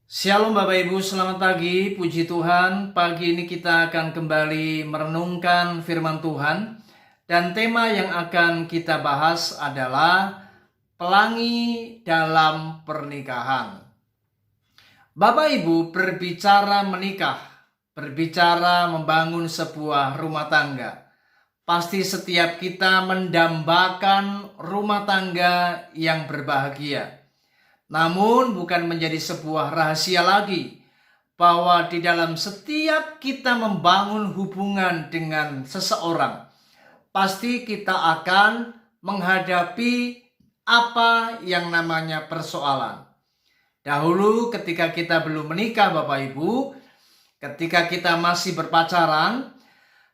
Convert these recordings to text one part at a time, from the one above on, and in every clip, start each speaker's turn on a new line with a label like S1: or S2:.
S1: Shalom Bapak Ibu, selamat pagi, puji Tuhan. Pagi ini kita akan kembali merenungkan firman Tuhan. Dan tema yang akan kita bahas adalah pelangi dalam pernikahan. Bapak Ibu, berbicara menikah, berbicara membangun sebuah rumah tangga. Pasti setiap kita mendambakan rumah tangga yang berbahagia. Namun bukan menjadi sebuah rahasia lagi bahwa di dalam setiap kita membangun hubungan dengan seseorang, pasti kita akan menghadapi apa yang namanya persoalan. Dahulu ketika kita belum menikah Bapak Ibu, ketika kita masih berpacaran,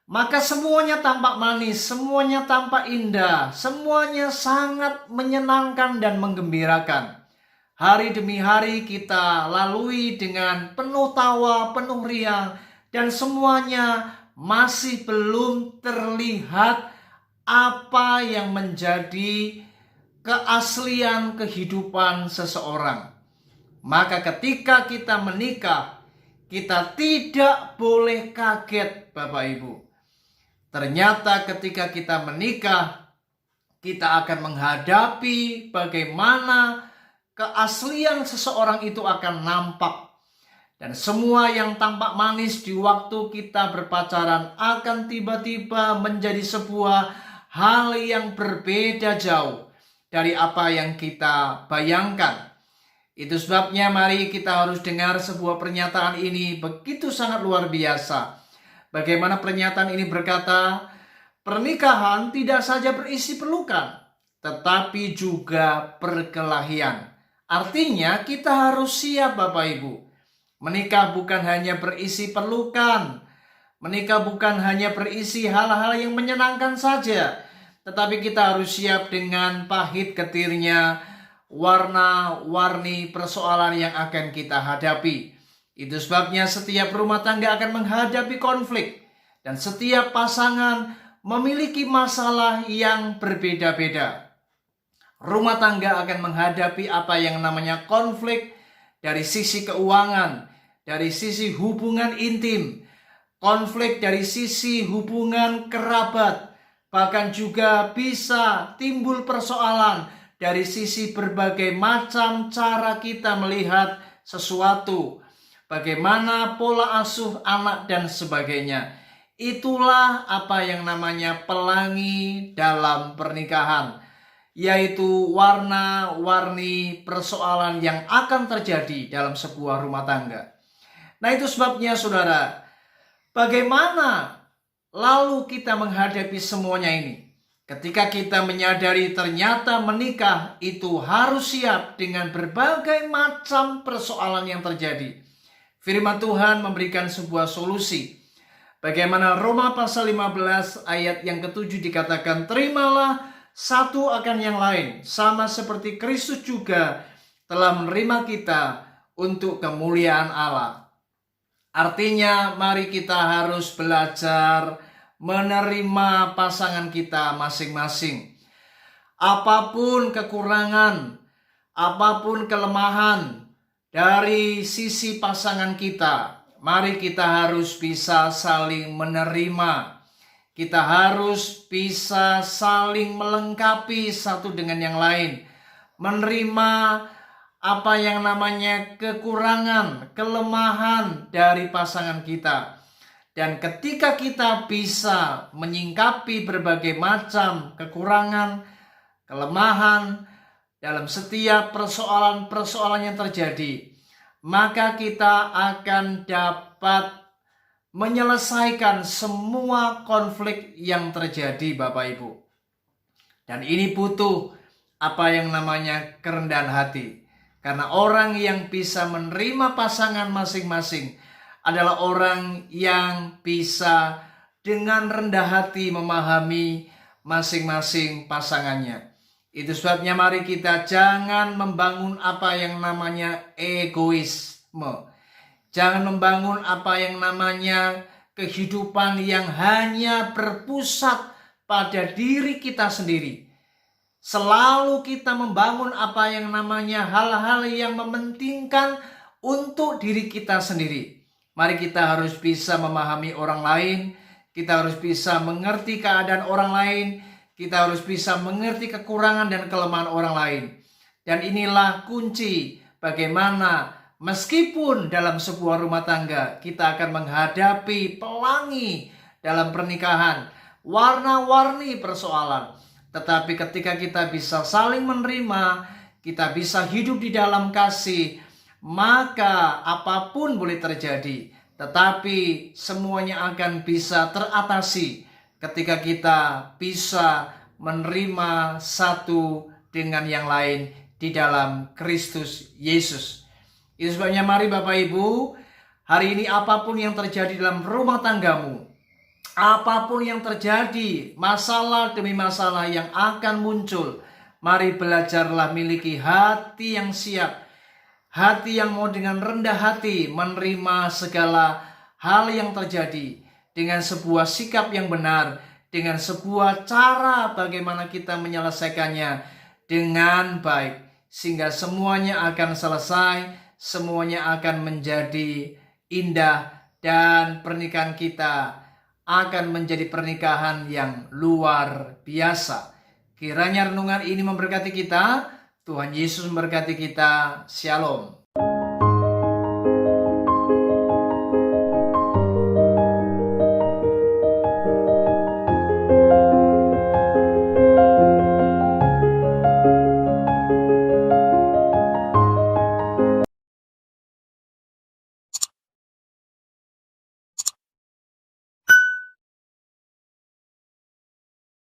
S1: maka semuanya tampak manis, semuanya tampak indah, semuanya sangat menyenangkan dan menggembirakan. Hari demi hari kita lalui dengan penuh tawa, penuh riang, dan semuanya masih belum terlihat apa yang menjadi keaslian kehidupan seseorang. Maka ketika kita menikah, kita tidak boleh kaget Bapak Ibu. Ternyata ketika kita menikah, kita akan menghadapi bagaimana keaslian seseorang itu akan nampak. Dan semua yang tampak manis di waktu kita berpacaran akan tiba-tiba menjadi sebuah hal yang berbeda jauh dari apa yang kita bayangkan. Itu sebabnya mari kita harus dengar sebuah pernyataan ini begitu sangat luar biasa. Bagaimana pernyataan ini berkata, pernikahan tidak saja berisi pelukan, tetapi juga perkelahian. Artinya kita harus siap Bapak Ibu. Menikah bukan hanya berisi pelukan. Menikah bukan hanya berisi hal-hal yang menyenangkan saja. Tetapi kita harus siap dengan pahit getirnya, warna-warni persoalan yang akan kita hadapi. Itu sebabnya setiap rumah tangga akan menghadapi konflik. Dan setiap pasangan memiliki masalah yang berbeda-beda. Rumah tangga akan menghadapi apa yang namanya konflik dari sisi keuangan, dari sisi hubungan intim, konflik dari sisi hubungan kerabat, bahkan juga bisa timbul persoalan dari sisi berbagai macam cara kita melihat sesuatu, bagaimana pola asuh anak dan sebagainya. Itulah apa yang namanya pelangi dalam pernikahan, yaitu warna-warni persoalan yang akan terjadi dalam sebuah rumah tangga. Nah itu sebabnya saudara, bagaimana lalu kita menghadapi semuanya ini? Ketika kita menyadari ternyata menikah itu harus siap dengan berbagai macam persoalan yang terjadi. Firman Tuhan memberikan sebuah solusi. Bagaimana Roma pasal 15 ayat yang ke-7 dikatakan, terimalah satu akan yang lain, sama seperti Kristus juga telah menerima kita untuk kemuliaan Allah. Artinya mari kita harus belajar menerima pasangan kita masing-masing. Apapun kekurangan, apapun kelemahan dari sisi pasangan kita, mari kita harus bisa saling menerima. Kita harus bisa saling melengkapi satu dengan yang lain. Menerima apa yang namanya kekurangan, kelemahan dari pasangan kita. Dan ketika kita bisa menyingkapi berbagai macam kekurangan, kelemahan dalam setiap persoalan-persoalan yang terjadi, maka kita akan dapat menyelesaikan semua konflik yang terjadi Bapak Ibu. Dan ini butuh apa yang namanya kerendahan hati. Karena orang yang bisa menerima pasangan masing-masing adalah orang yang bisa dengan rendah hati memahami masing-masing pasangannya. Itu sebabnya mari kita jangan membangun apa yang namanya egoisme. Jangan membangun apa yang namanya kehidupan yang hanya berpusat pada diri kita sendiri. Selalu kita membangun apa yang namanya hal-hal yang mementingkan untuk diri kita sendiri. Mari kita harus bisa memahami orang lain, kita harus bisa mengerti keadaan orang lain, kita harus bisa mengerti kekurangan dan kelemahan orang lain. Dan inilah kunci bagaimana meskipun dalam sebuah rumah tangga kita akan menghadapi pelangi dalam pernikahan, warna-warni persoalan. Tetapi ketika kita bisa saling menerima, kita bisa hidup di dalam kasih, maka apapun boleh terjadi, tetapi semuanya akan bisa teratasi ketika kita bisa menerima satu dengan yang lain di dalam Kristus Yesus. Itu sebabnya mari Bapak Ibu, hari ini apapun yang terjadi dalam rumah tanggamu, apapun yang terjadi, masalah demi masalah yang akan muncul, mari belajarlah miliki hati yang siap, hati yang mau dengan rendah hati menerima segala hal yang terjadi dengan sebuah sikap yang benar, dengan sebuah cara bagaimana kita menyelesaikannya dengan baik, sehingga semuanya akan selesai, semuanya akan menjadi indah, dan pernikahan kita akan menjadi pernikahan yang luar biasa. Kiranya renungan ini memberkati kita. Tuhan Yesus memberkati kita. Shalom.